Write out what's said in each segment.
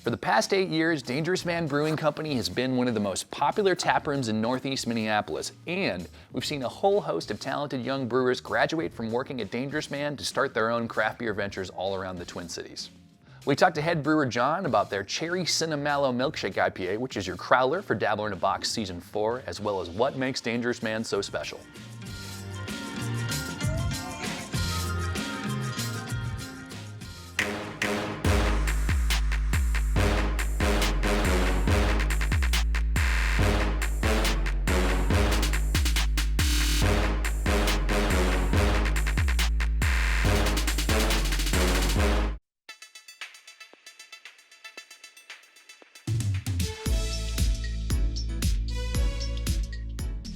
For the past 8 years, Dangerous Man Brewing Company has been one of the most popular tap rooms in Northeast Minneapolis, and we've seen a whole host of talented young brewers graduate from working at Dangerous Man to start their own craft beer ventures all around the Twin Cities. We talked to head brewer John about their Cherry Cinnamalo Milkshake IPA, which is your crowler for Dabbler in a Box Season 4, as well as what makes Dangerous Man so special.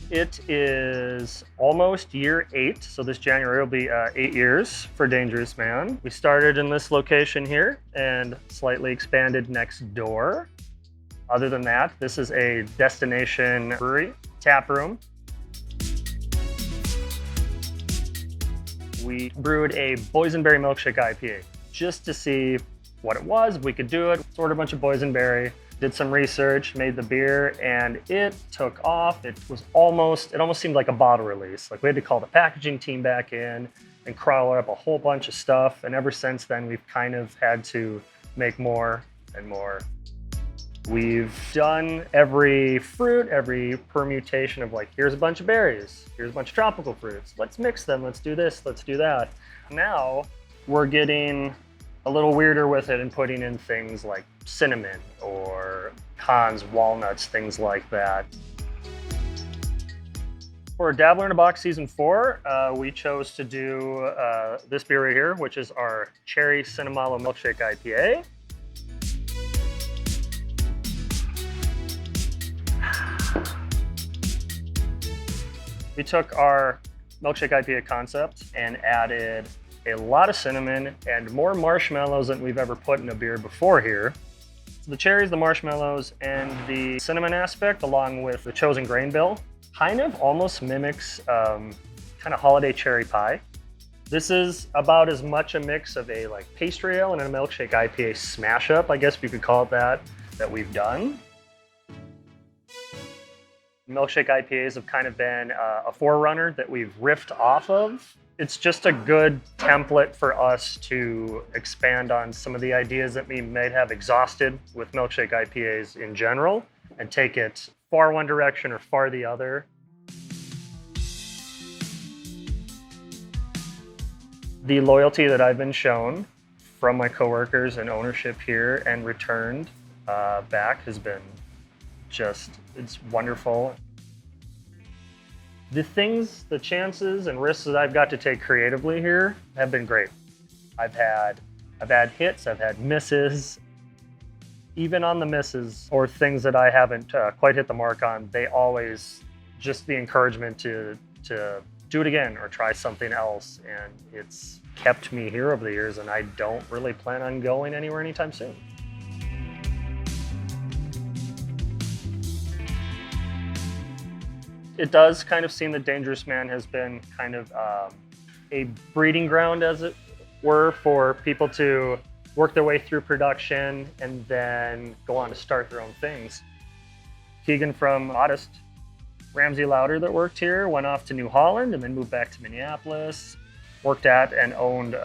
It is almost year 8, so this January will be 8 years for Dangerous Man. We started in this location here and slightly expanded next door. Other than that, this is a destination brewery, tap room. We brewed a boysenberry milkshake IPA just to see what it was, if we could do it. Ordered a bunch of boysenberry. Did some research, made the beer, and it took off. It almost seemed like a bottle release. Like we had to call the packaging team back in and crawl up a whole bunch of stuff. And ever since then, we've kind of had to make more and more. We've done every fruit, every permutation of like, here's a bunch of berries, here's a bunch of tropical fruits. Let's mix them, let's do this, let's do that. Now we're getting a little weirder with it and putting in things like cinnamon or pecans, walnuts, things like that. For Dabbler in a Box Season 4, we chose to do this beer right here, which is our Cherry Cinnamalo Milkshake IPA. We took our milkshake IPA concept and added a lot of cinnamon and more marshmallows than we've ever put in a beer before here. So the cherries, the marshmallows, and the cinnamon aspect, along with the chosen grain bill, kind of almost mimics kind of holiday cherry pie. This is about as much a mix of a like pastry ale and a milkshake IPA smash up, I guess if you could call it that we've done. Milkshake IPAs have kind of been a forerunner that we've riffed off of. It's just a good template for us to expand on some of the ideas that we may have exhausted with milkshake IPAs in general and take it far one direction or far the other. The loyalty that I've been shown from my coworkers and ownership here and returned back has been it's wonderful. The chances and risks that I've got to take creatively here have been great. I've had hits, I've had misses. Even on the misses or things that I haven't quite hit the mark on, they always just the encouragement to do it again or try something else. And it's kept me here over the years, and I don't really plan on going anywhere anytime soon. It does kind of seem that Dangerous Man has been kind of a breeding ground, as it were, for people to work their way through production and then go on to start their own things. Keegan from Modest, Ramsey Louder that worked here, went off to New Holland and then moved back to Minneapolis, worked at and owned,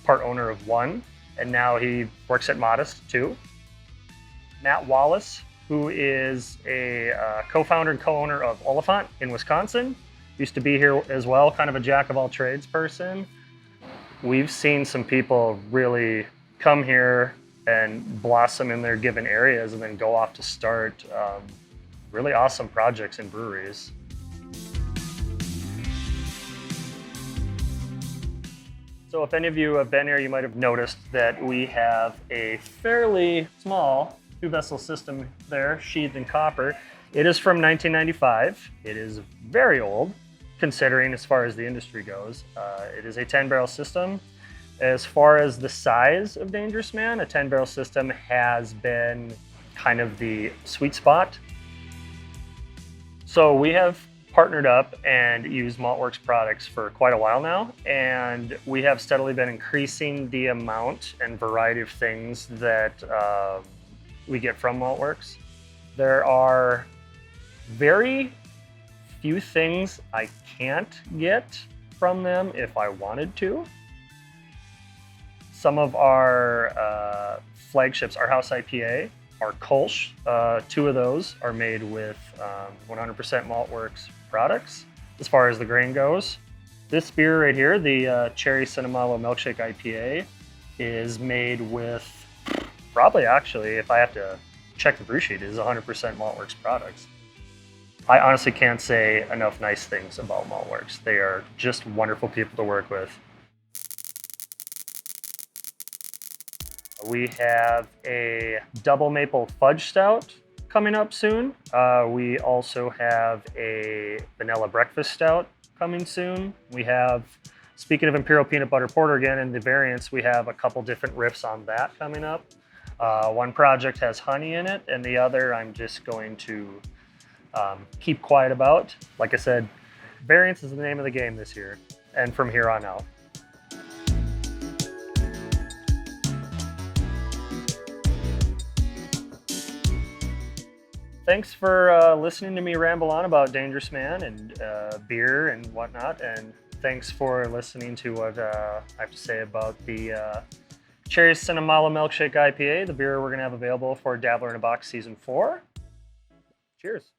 part owner of One, and now he works at Modest too. Matt Wallace, who is a co-founder and co-owner of Oliphant in Wisconsin. Used to be here as well, kind of a jack of all trades person. We've seen some people really come here and blossom in their given areas and then go off to start really awesome projects in breweries. So if any of you have been here, you might have noticed that we have a fairly small 2-vessel system there, sheathed in copper. It is from 1995. It is very old, considering as far as the industry goes. It is a 10-barrel system. As far as the size of Dangerous Man, a 10-barrel system has been kind of the sweet spot. So we have partnered up and used Maltworks products for quite a while now, and we have steadily been increasing the amount and variety of things that we get from Maltworks. There are very few things I can't get from them if I wanted to. Some of our flagships, our House IPA, our Kolsch, 2 of those are made with 100% Maltworks products as far as the grain goes. This beer right here, the Cherry Cinnamalo Milkshake IPA, is made with, probably actually, if I have to check the brew sheet, is 100% Maltworks products. I honestly can't say enough nice things about Maltworks. They are just wonderful people to work with. We have a double maple fudge stout coming up soon. We also have a vanilla breakfast stout coming soon. We have, speaking of Imperial Peanut Butter Porter again, in the variants, we have a couple different riffs on that coming up. One project has honey in it, and the other I'm just going to keep quiet about. Like I said, variants is the name of the game this year, and from here on out. Thanks for listening to me ramble on about Dangerous Man and beer and whatnot, and thanks for listening to what I have to say about the Cherry Cinnamalo Milkshake IPA, the beer we're going to have available for Dabbler in a Box Season 4. Cheers.